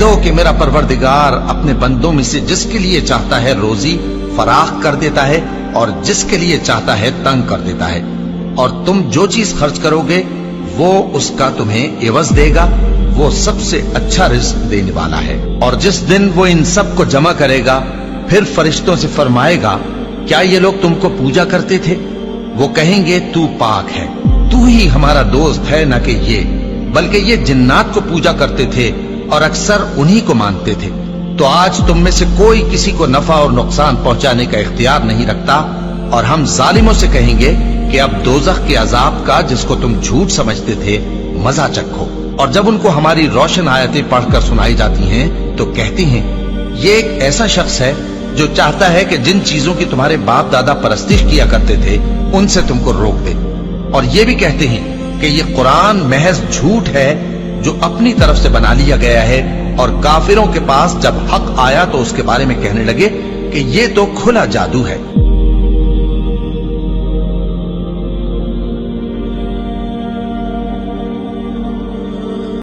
دو کہ میرا پروردگار اپنے بندوں میں سے جس کے لیے چاہتا ہے روزی فراخ کر دیتا ہے اور جس کے لیے چاہتا ہے تنگ کر دیتا ہے، اور تم جو چیز خرچ کرو گے وہ اس کا تمہیں عوض دے گا، وہ سب سے اچھا رزق دینے والا ہے۔ اور جس دن وہ ان سب کو جمع کرے گا پھر فرشتوں سے فرمائے گا کیا یہ لوگ تم کو پوجا کرتے تھے؟ وہ کہیں گے تو پاک ہے، تو ہی ہمارا دوست ہے، نہ کہ یہ، بلکہ یہ جنات کو پوجا کرتے تھے اور اکثر انہی کو مانتے تھے۔ تو آج تم میں سے کوئی کسی کو نفع اور نقصان پہنچانے کا اختیار نہیں رکھتا، اور ہم ظالموں سے کہیں گے کہ اب دوزخ کے عذاب کا جس کو تم جھوٹ سمجھتے تھے مزہ چکھو۔ اور جب ان کو ہماری روشن آیتیں پڑھ کر سنائی جاتی ہیں تو کہتے ہیں یہ ایک ایسا شخص ہے جو چاہتا ہے کہ جن چیزوں کی تمہارے باپ دادا پرستش کیا کرتے تھے ان سے تم کو روک دے، اور یہ بھی کہتے ہیں کہ یہ قرآن محض جھوٹ ہے جو اپنی طرف سے بنا لیا گیا ہے، اور کافروں کے پاس جب حق آیا تو اس کے بارے میں کہنے لگے کہ یہ تو کھلا جادو ہے۔